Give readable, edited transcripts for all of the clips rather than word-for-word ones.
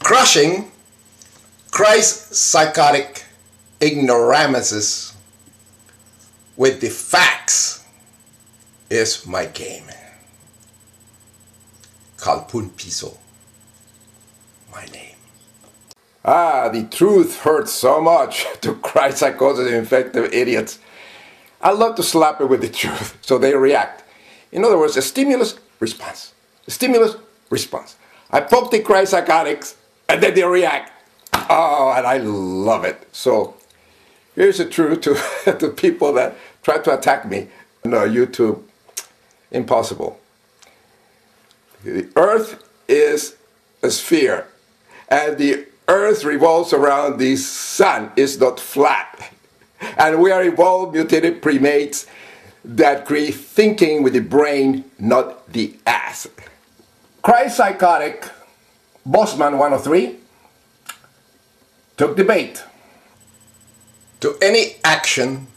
Crushing ChristPsychotic ignoramuses with the facts is my game. Calpurnpiso, my name. The truth hurts so much to ChristPsychosis infected idiots. I love to slap it with the truth so they react. In other words, a stimulus response. A stimulus response. I poke the ChristPsychotics and then they react. Oh, and I love it. So here's the truth to people that try to attack me on YouTube. Impossible. The earth is a sphere, and the earth revolves around the sun. It's not flat. And we are evolved mutated primates that create thinking with the brain, not the ass. ChristPsychotic bossman103 took the bait. To any action,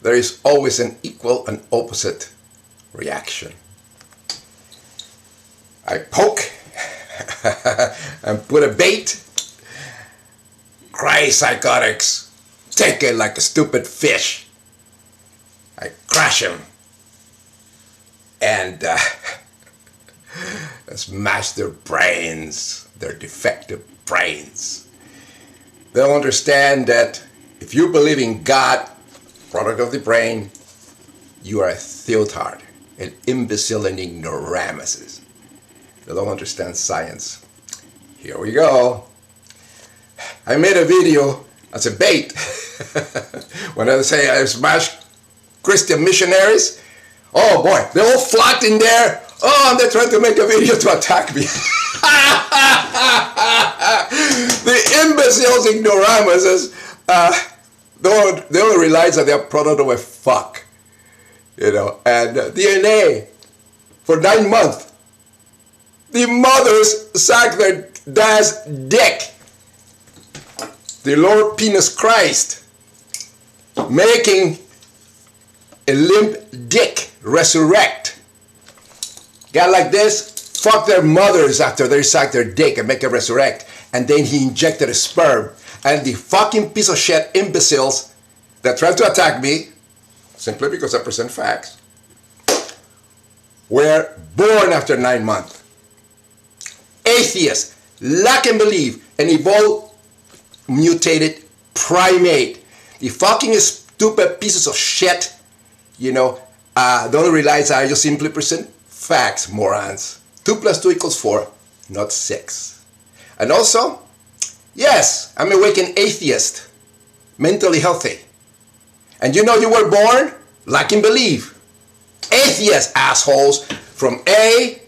there is always an equal and opposite reaction. I poke and put a bait. ChristPsychotics take it like a stupid fish. I crush him and smash their brains, their defective brains. They don't understand that if you believe in God, product of the brain, you are a theotard, an imbecile and ignoramuses. They don't understand science. Here we go. I made a video as a bait. When I say I smash Christian missionaries, oh boy, they all flocked in there. Oh, and they're trying to make a video to attack me. The imbeciles, ignoramuses, they don't realize that they're product of a fuck. You know, and DNA, for 9 months, the mothers suck their dad's dick. The Lord Penis Christ, making a limp dick resurrect. Guy like this, fuck their mothers after they suck their dick and make it resurrect. And then he injected a sperm. And the fucking piece of shit imbeciles that tried to attack me, simply because I present facts, were born after 9 months. Atheists, lack in belief, and evolved mutated primate. The fucking stupid pieces of shit, you know, don't realize I just simply present facts, morons. 2 + 2 = 4, not 6. And also, yes, I'm a awakened atheist, mentally healthy. And you know you were born lacking belief. Atheist assholes, from A,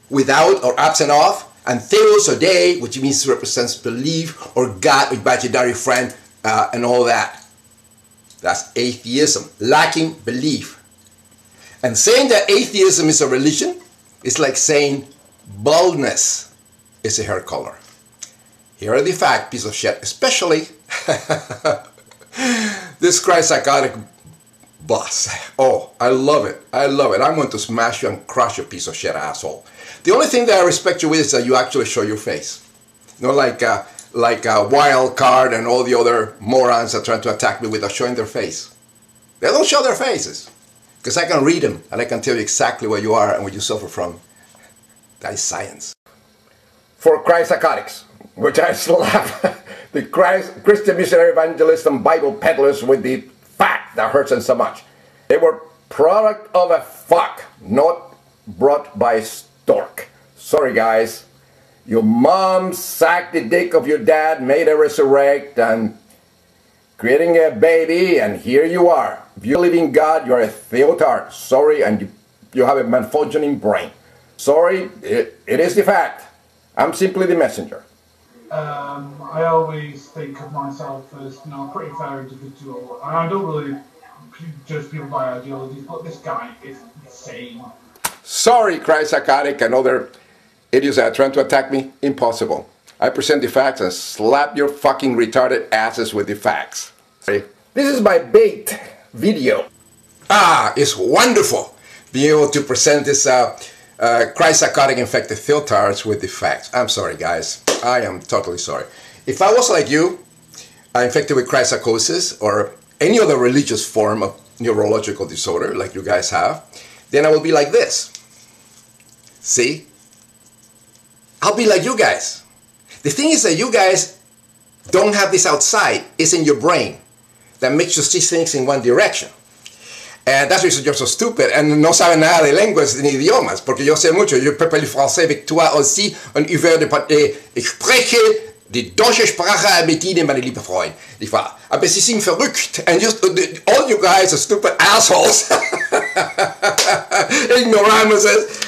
without or absent of, and theos or de, which means represents belief, or God, or imaginary friend, and all that. That's atheism, lacking belief. And saying that atheism is a religion is like saying baldness is a hair color. Here are the facts, piece of shit, especially this ChristPsychotic boss. Oh, I love it. I love it. I'm going to smash you and crush you, piece of shit asshole. The only thing that I respect you with is that you actually show your face. You know, like Wild Card and all the other morons that try to attack me without showing their face. They don't show their faces. Because I can read them and I can tell you exactly where you are and what you suffer from. That is science. For ChristPsychotics, which I slap the Christian missionary evangelists and Bible peddlers with the fact that hurts them so much. They were product of a fuck, not brought by stork. Sorry guys. Your mom sacked the dick of your dad, made her resurrect, and creating a baby, and here you are. If you believe in God, you're a theotard. Sorry, and you have a malfunctioning brain. Sorry, it is the fact. I'm simply the messenger. I always think of myself as, you know, a pretty fair individual, and I don't really judge people by ideologies, but this guy is insane. Sorry, ChristPsychotic and other idiots that are trying to attack me. Impossible. I present the facts and slap your fucking retarded asses with the facts. This is my bait video. It's wonderful being able to present this ChristPsychotic infected filters with defects. I'm sorry, guys. I am totally sorry. If I was like you, infected with ChristPsychosis or any other religious form of neurological disorder like you guys have, then I will be like this. See? I'll be like you guys. The thing is that you guys don't have this outside. It's in your brain that makes you see things in one direction. And that's why you're so stupid and no saben nada de lenguas ni idiomas, porque yo sé mucho. Yo parle français avec toi aussi und ich werde ich spreche die deutsche Sprache mit Ihnen, meine liebe Freunde. Nicht wahr? Aber Sie sind verrückt. And just, all you guys are stupid assholes. Ignoramuses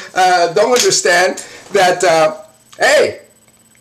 don't understand that, hey,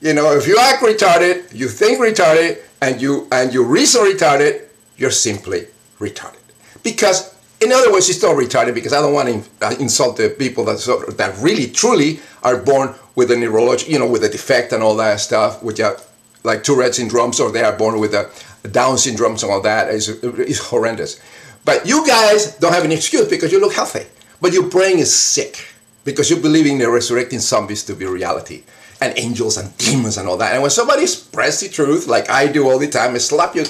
you know, if you act retarded, you think retarded, and you reason retarded, you're simply retarded. Because, in other words, you're still retarded, because I don't want to insult the people that really, truly are born with a neurological, you know, with a defect and all that stuff, which are like Tourette syndromes, or they are born with a Down syndromes and all that. Is horrendous. But you guys don't have an excuse because you look healthy. But your brain is sick because you believe in the resurrecting zombies to be reality, and angels and demons and all that. And when somebody expresses the truth, like I do all the time, I slap your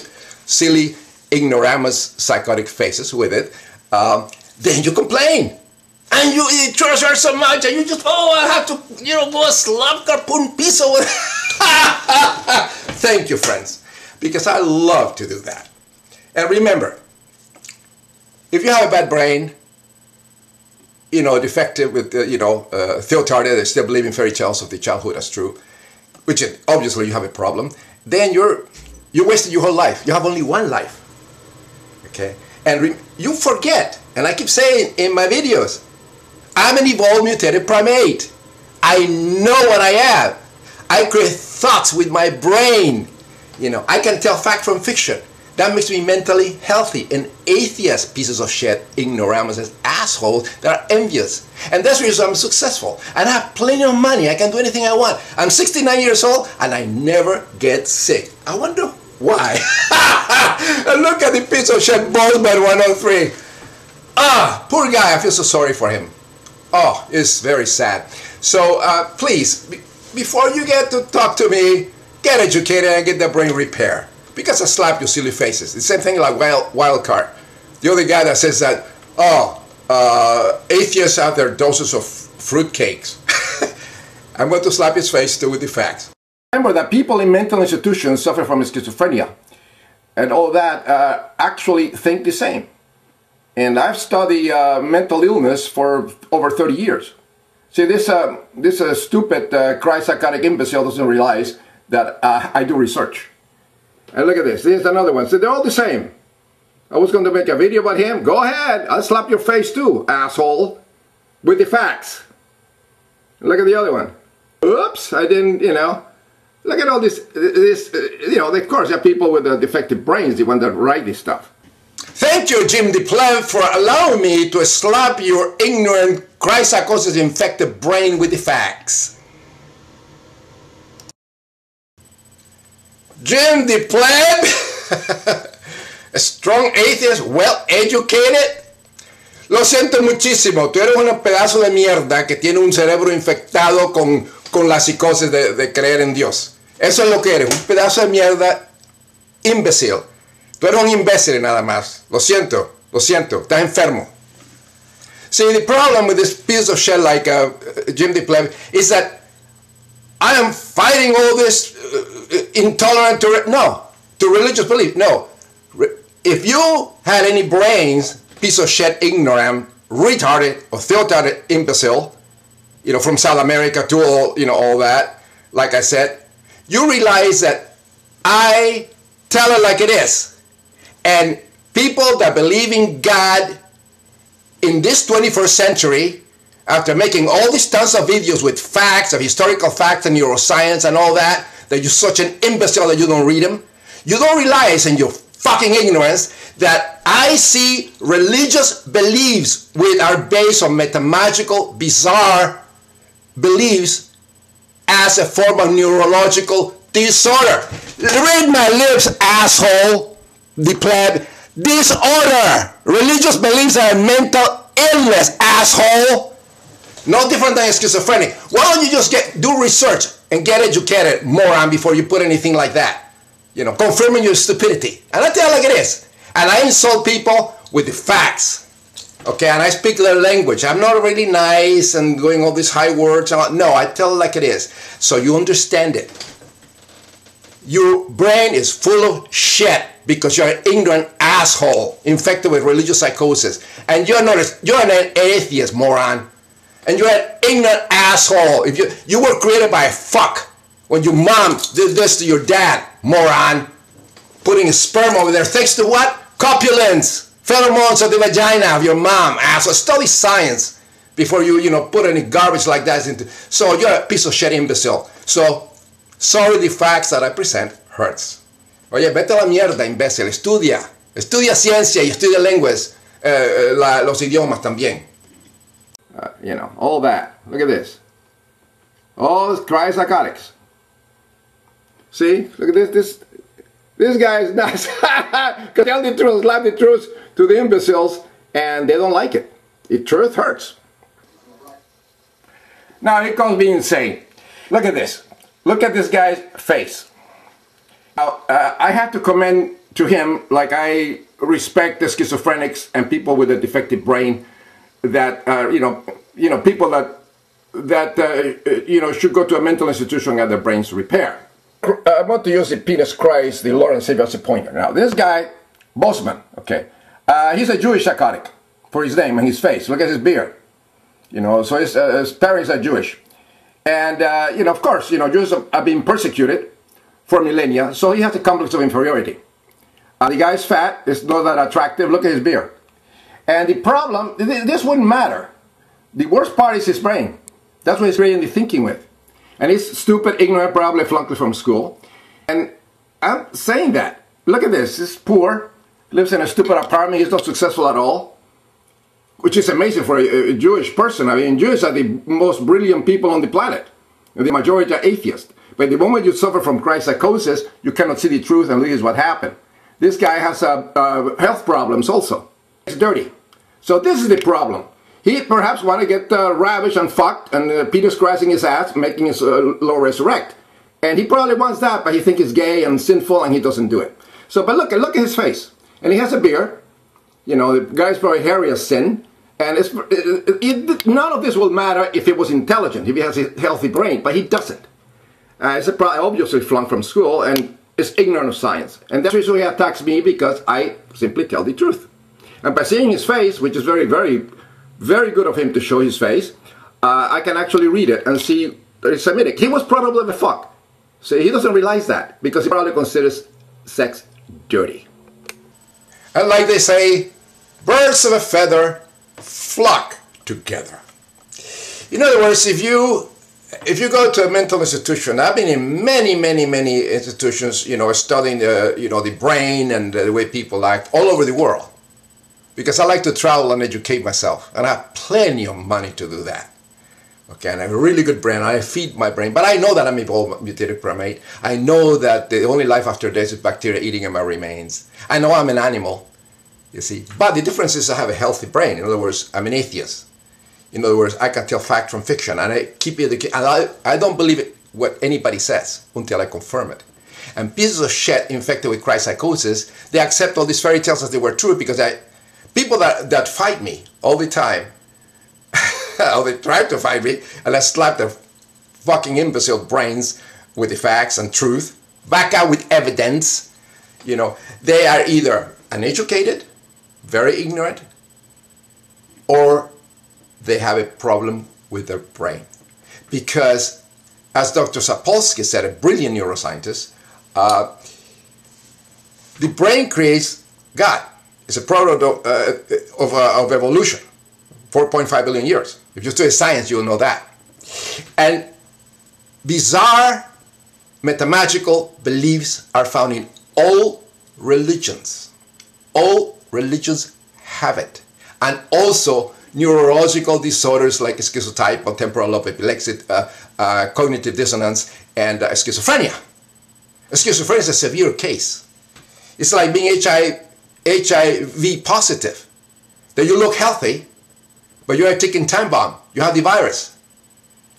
silly, ignoramus, psychotic faces with it, then you complain. And you treasure so much, and you just, oh, I have to, you know, go slap Calpurnpiso with. Thank you, friends, because I love to do that. And remember, if you have a bad brain, you know, defective with, you know, theotarded, they still believe in fairy tales of the childhood as true, which is, obviously you have a problem, then you wasted your whole life. You have only one life, okay? And you forget, and I keep saying in my videos, I'm an evolved mutated primate. I know what I am. I create thoughts with my brain. You know, I can tell fact from fiction. That makes me mentally healthy. And atheists, pieces of shit, ignoramuses, assholes, that are envious. And that's the reason I'm successful. And I have plenty of money. I can do anything I want. I'm 69 years old and I never get sick. I wonder why. And look at the piece of shit, bossman103. Ah, poor guy. I feel so sorry for him. Oh, it's very sad. So please, before you get to talk to me, get educated and get the brain repaired. Because I slap your silly faces. The same thing like wild card. The other guy that says that, oh, atheists have their doses of fruitcakes. I'm going to slap his face too with the facts. Remember that people in mental institutions suffer from schizophrenia. And all that actually think the same. And I've studied mental illness for over 30 years. See, this stupid ChristPsychotic imbecile doesn't realize that I do research. And look at this. This is another one. So they're all the same. I was going to make a video about him. Go ahead. I'll slap your face too, asshole. With the facts. Look at the other one. Oops, I didn't, you know. Look at all this, you know, of course, there are people with defective brains, the ones that write this stuff. Thank you, Jim the Pleb, for allowing me to slap your ignorant ChristPsychosis infected brain with the facts. Jim the Pleb, a strong atheist, well educated. Lo siento muchísimo, tú eres un pedazo de mierda que tiene un cerebro infectado con la psicosis de creer en Dios. Eso es lo que eres, un pedazo de mierda imbécil. Tú eres un imbécil nada más. Lo siento, estás enfermo. See, the problem with this piece of shit like Jim the Pleb is that I am fighting all this intolerant to religious belief. No. If you had any brains, piece of shit, ignorant, retarded, or theotarded imbecile, you know, from South America to all, you know, all that, like I said, you realize that I tell it like it is. And people that believe in God in this 21st century, after making all these tons of videos with facts, of historical facts and neuroscience and all that, that you're such an imbecile that you don't read them, you don't realize in your fucking ignorance that I see religious beliefs which are based on mathematical, bizarre beliefs as a form of neurological disorder. Read my lips, asshole, the pleb. Disorder. Religious beliefs are mental illness, asshole. No different than a schizophrenic. Why don't you just do research and get educated, moron, before you put anything like that? You know, confirming your stupidity. And I tell it like it is. And I insult people with the facts. Okay, and I speak their language. I'm not really nice and going all these high words. No, I tell it like it is. So you understand it. Your brain is full of shit because you're an ignorant asshole infected with religious psychosis. And you're an atheist, moron. And you're an ignorant asshole. If you were created by a fuck when your mom did this to your dad, moron. Putting sperm over there thanks to what? Copulence. Pheromones of the vagina of your mom, asshole. Study science before you put any garbage like that into. So you're a piece of shit imbecile. So, sorry, the facts that I present hurts. Oye, vete a la mierda, imbécil. Estudia. Estudia ciencia y estudia lenguas. Los idiomas también. All that. Look at this. All this ChristPsychotics. See? Look at this. This guy is nuts. Tell the truth, slap the truth to the imbeciles, and they don't like it. The truth hurts. Now here comes being insane. Look at this. Look at this guy's face. Now, I have to commend to him, like I respect the schizophrenics and people with a defective brain, that people that should go to a mental institution and get their brains repaired. I want to use the penis Christ, the Lord and Savior, as a pointer. Now, this guy, Bossman, okay, he's a Jewish psychotic for his name and his face. Look at his beard. So his parents are Jewish. And, of course, Jews have been persecuted for millennia, so he has a complex of inferiority. The guy's fat, is not that attractive. Look at his beard. And the problem, this wouldn't matter. The worst part is his brain. That's what he's really thinking with. And he's stupid, ignorant, probably flunked from school. And I'm saying that. Look at this. He's poor, lives in a stupid apartment. He's not successful at all, which is amazing for a Jewish person. I mean, Jews are the most brilliant people on the planet. The majority are atheists. But the moment you suffer from ChristPsychosis, you cannot see the truth, and this is what happened. This guy has health problems also. It's dirty. So this is the problem. He perhaps want to get ravished and fucked and Peter's scratching his ass, making his Lord resurrect. And he probably wants that, but he thinks he's gay and sinful and he doesn't do it. So, but look at his face. And he has a beard. The guy's probably hairy as sin. And none of this will matter if he was intelligent, if he has a healthy brain, but he doesn't. He's probably obviously flunked from school and is ignorant of science. And that's the reason he attacks me, because I simply tell the truth. And by seeing his face, which is very, very, very good of him to show his face, I can actually read it and see that it's Semitic. He was probably a fuck. So he doesn't realize that, because he probably considers sex dirty. And like they say, birds of a feather flock together. In other words, if you go to a mental institution, I've been in many, many, many institutions, studying the brain and the way people act all over the world. Because I like to travel and educate myself, and I have plenty of money to do that. Okay, and I have a really good brain. I feed my brain, but I know that I'm a mutated primate. I know that the only life after death is bacteria eating at my remains. I know I'm an animal, you see. But the difference is I have a healthy brain. In other words, I'm an atheist. In other words, I can tell fact from fiction, and I keep educating. And I don't believe it, what anybody says until I confirm it. And pieces of shit infected with ChristPsychosis, they accept all these fairy tales as they were true, because people that fight me all the time, or they try to fight me, and I slap their fucking imbecile brains with the facts and truth, back out with evidence, they are either uneducated, very ignorant, or they have a problem with their brain. Because, as Dr. Sapolsky said, a brilliant neuroscientist, the brain creates God. It's a product of evolution, 4.5 billion years. If you study science, you'll know that. And bizarre metamagical beliefs are found in all religions. All religions have it. And also neurological disorders like schizotype, temporal lobe epilepsy, cognitive dissonance, and schizophrenia. Schizophrenia is a severe case. It's like being HIV positive. That you look healthy, but you're a ticking time bomb. You have the virus.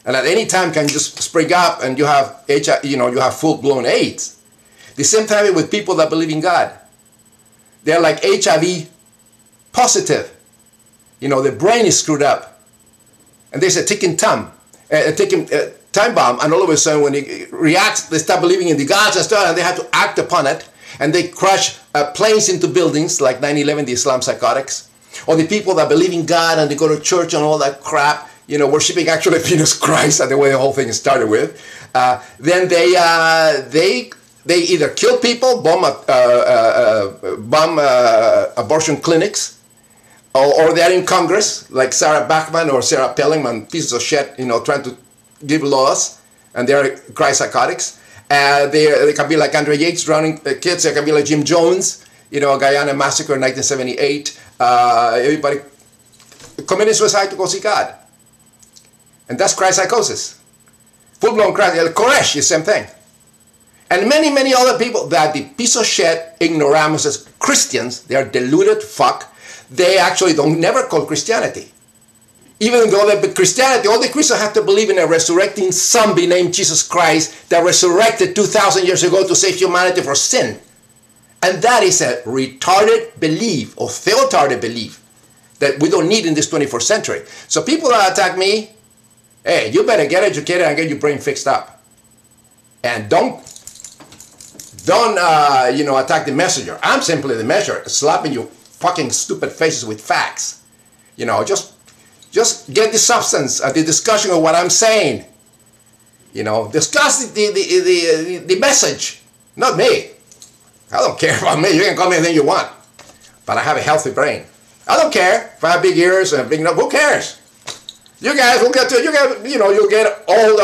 And at any time can just spring up and you have HIV, you have full-blown AIDS. The same time with people that believe in God. They're like HIV positive. Their brain is screwed up. And there's a ticking time bomb, and all of a sudden when it reacts, they start believing in the gods and stuff, and they have to act upon it, and they crash planes into buildings like 9/11, the Islam psychotics, or the people that believe in God and they go to church and all that crap, worshiping actually Jesus Christ, and the way the whole thing started with. Then they either kill people, bomb abortion clinics, or they're in Congress, like Sarah Bachman or Sarah Palin, pieces of shit, trying to give laws, and they're ChristPsychotics. They can be like Andre Yates drowning kids. They can be like Jim Jones, Guyana massacre in 1978. Everybody committing suicide to go see God. And that's ChristPsychosis. Full-blown Christ. Koresh is the same thing. And many, many other people that the piece of shit ignoramuses Christians, they are deluded fuck. They actually never call Christianity. Even though Christianity, all the Christians have to believe in a resurrecting zombie named Jesus Christ that resurrected 2,000 years ago to save humanity from sin. And that is a retarded belief, or theotarded belief, that we don't need in this 21st century. So people that attack me, hey, you better get educated and get your brain fixed up. And don't attack the messenger. I'm simply the messenger, slapping you fucking stupid faces with facts. Just get the substance of the discussion of what I'm saying. Discuss the message, not me. I don't care about me. You can call me anything you want, but I have a healthy brain. I don't care if I have big ears and a big nose. Who cares? You guys will you'll get old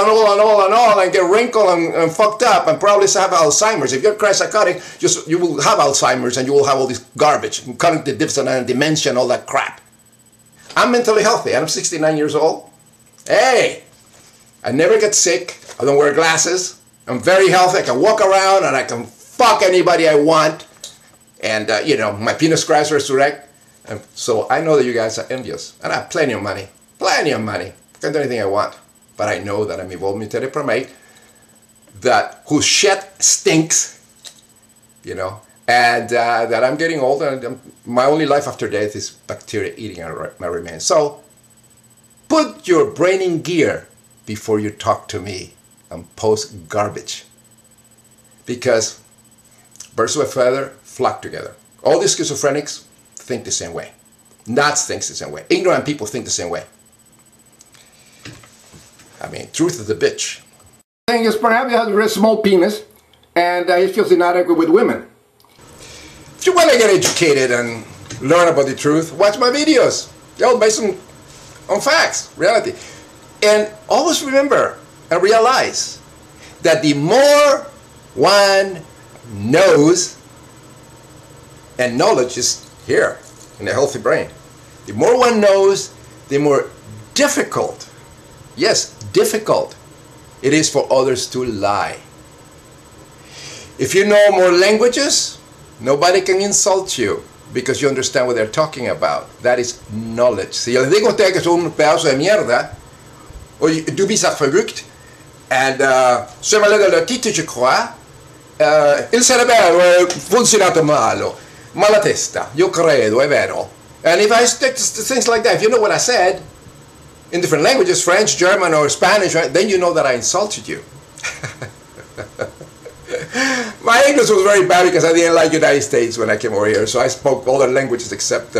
and get wrinkled and fucked up and probably have Alzheimer's. If you're ChristPsychotic, you will have Alzheimer's and you will have all this garbage, cognitive dissonance, dementia, and all that crap. I'm mentally healthy. I'm 69 years old. Hey, I never get sick. I don't wear glasses. I'm very healthy. I can walk around and I can fuck anybody I want. And, my penis cries resurrect. And so I know that you guys are envious. And I have plenty of money. Plenty of money. I can do anything I want. But I know that I'm evolved mutated primate, whose shit stinks, and that I'm getting old, and my only life after death is bacteria eating my remains. So put your brain in gear before you talk to me and post garbage. Because birds of a feather flock together. All these schizophrenics think the same way. Nuts thinks the same way. Ignorant people think the same way. I mean, truth is a bitch. The thing is, perhaps he has a very small penis, and he feels inadequate with women. If you want to get educated and learn about the truth, watch my videos. They're all based on facts, reality. And always remember and realize that the more one knows, and knowledge is here in a healthy brain, the more one knows, the more difficult, yes, difficult it is for others to lie. If you know more languages, nobody can insult you because you understand what they're talking about. That is knowledge. Si yo les digo a ustedes que son un pedazo de mierda, oye, du bist verrückt, and se me lede le titre, je crois, il cerebro funzionato mala testa, io credo, è vero. And if I stick to things like that, if you know what I said, in different languages, French, German, or Spanish, right, then you know that I insulted you. My English was very bad because I didn't like United States when I came over here, so I spoke all the languages except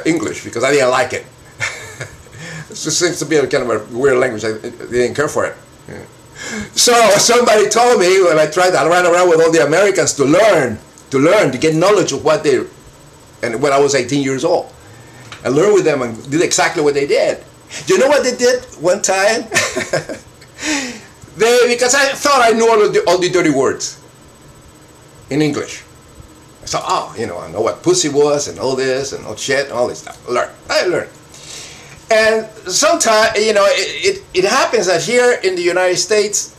English because I didn't like it. It just seems to be a kind of a weird language. I didn't care for it. Yeah. So somebody told me when I ran around with all the Americans to learn, to get knowledge of what they, and when I was 18 years old. I learned with them and did exactly what they did. Do you know what they did one time? Because I thought I knew all the dirty words in English. So, I know what pussy was and all this and all shit and all this stuff. I learned. And sometimes, it happens that here in the United States,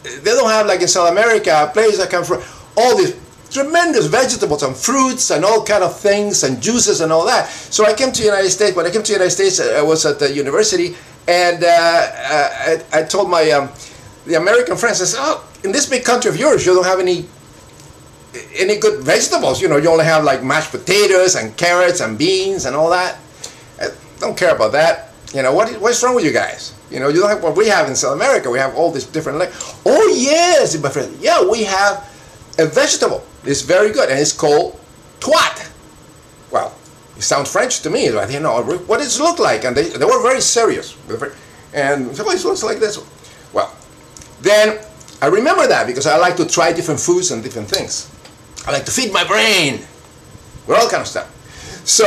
they don't have, like in South America, a place that come from all these tremendous vegetables and fruits and all kind of things and juices and all that. So I came to the United States. When I came to the United States, I was at the university, and I told my the American friends, I said, oh, in this big country of yours, you don't have any good vegetables. You know, you only have like mashed potatoes and carrots and beans and all that. I don't care about that. You know, what's wrong with you guys? You know, you don't have what we have in South America. We have all these different, like, oh yes, my friend, yeah, we have a vegetable. It's very good, and it's called twat. Well, it sounds French to me. I didn't know what does it look like, and they were very serious. And so it looks like this. Well, then I remember that because I like to try different foods and different things. I like to feed my brain with all kind of stuff. So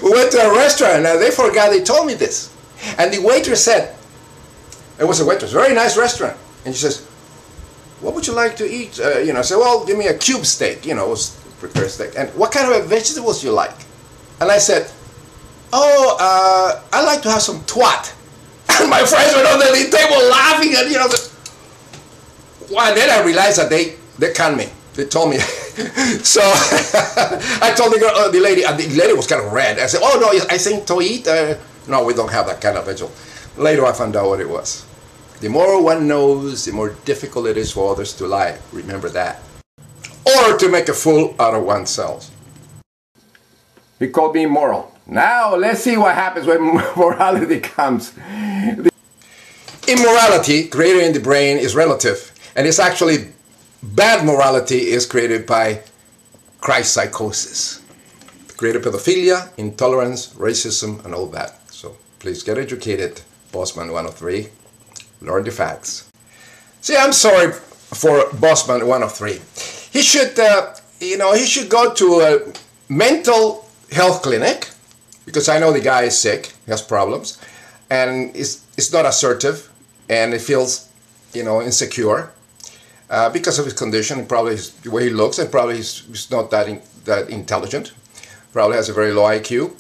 we went to a restaurant, and they forgot they told me this. And the waitress said, it was a waitress, very nice restaurant, and she says, what would you like to eat? You know, I said, well, give me a cube steak. You know, it was prepared steak. And what kind of vegetables you like? And I said, oh, I like to have some twat. And my friends were on the table laughing, and you know, well, and then I realized that they conned me. They told me. So I told the girl, the lady, and the lady was kind of red. I said, oh no, I think to eat. No, we don't have that kind of vegetable. Later I found out what it was. The more one knows, the more difficult it is for others to lie. Remember that. Or to make a fool out of oneself. He called me immoral. Now let's see what happens when morality comes. Immorality created in the brain is relative, and it's actually bad morality is created by ChristPSychosis. Created pedophilia, intolerance, racism, and all that. So please get educated, bossman103. Learn the facts. See, I'm sorry for bossman103. He should, you know, he should go to a mental health clinic, because I know the guy is sick, he has problems, and it's not assertive, and he feels, you know, insecure because of his condition, and probably the way he looks, and probably he's not that intelligent, probably has a very low IQ,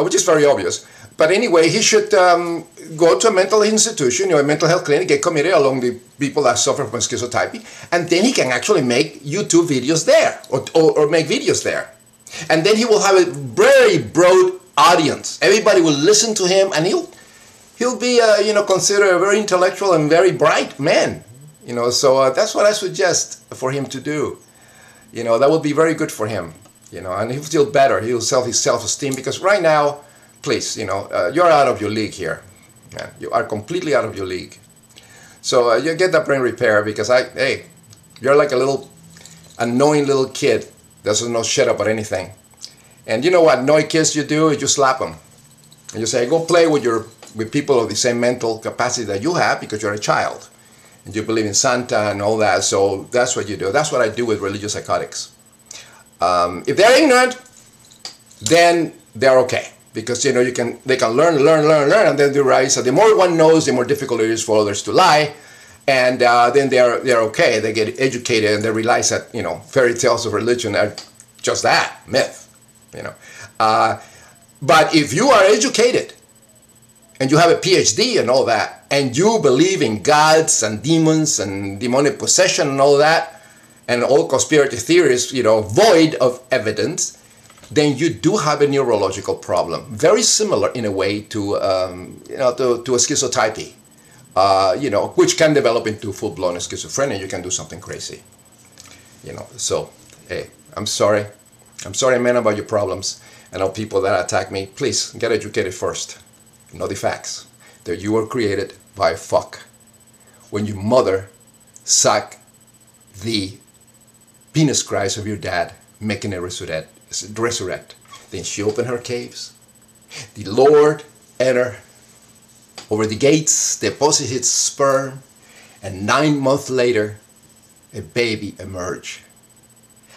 which is very obvious. But anyway, he should go to a mental institution, you know, a mental health clinic, get committed along the people that suffer from schizotypy, and then he can actually make YouTube videos there, or make videos there. And then he will have a very broad audience. Everybody will listen to him, and he'll be, you know, considered a very intellectual and very bright man. You know, so that's what I suggest for him to do. You know, that would be very good for him. You know, and he'll feel better. He'll his self-esteem, because right now, please, you know, you're out of your league here. Man, you are completely out of your league. So you get that brain repair, because hey, you're like a little annoying little kid that doesn't know shit about anything. And you know what annoying kids you do is you slap them. And you say, go play with people of the same mental capacity that you have, because you're a child. And you believe in Santa and all that. So that's what you do. That's what I do with religious psychotics. If they're ignorant, then they're okay. Because, you know, they can learn, and then they realize that the more one knows, the more difficult it is for others to lie, and then they're okay. They get educated, and they realize that, you know, fairy tales of religion are just that, myth, you know. But if you are educated, and you have a PhD and all that, and you believe in gods and demons and demonic possession and all that, and all conspiracy theories, you know, void of evidence, then you do have a neurological problem, very similar in a way to, you know, to a schizotypy, you know, which can develop into full-blown schizophrenia. You can do something crazy, you know. So, hey, I'm sorry, man, about your problems, and all people that attack me. Please get educated first. Know the facts that you were created by a fuck. When your mother sucked the penis cries of your dad, making it resurrect. Then she opened her caves. The Lord entered over the gates, deposited his sperm, and 9 months later, a baby emerged.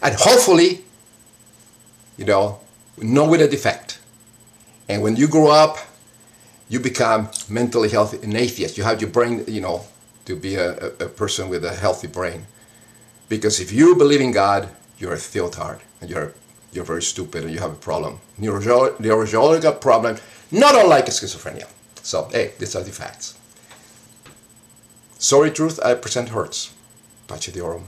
And hopefully, you know, not with a defect. And when you grow up, you become mentally healthy, an atheist. You have your brain, you know, to be a person with a healthy brain. Because if you believe in God, you're a theotard, and you're very stupid, and you have a problem. Neurological problem, not unlike schizophrenia. So, hey, these are the facts. Sorry, truth I present hurts. Pace Diorum.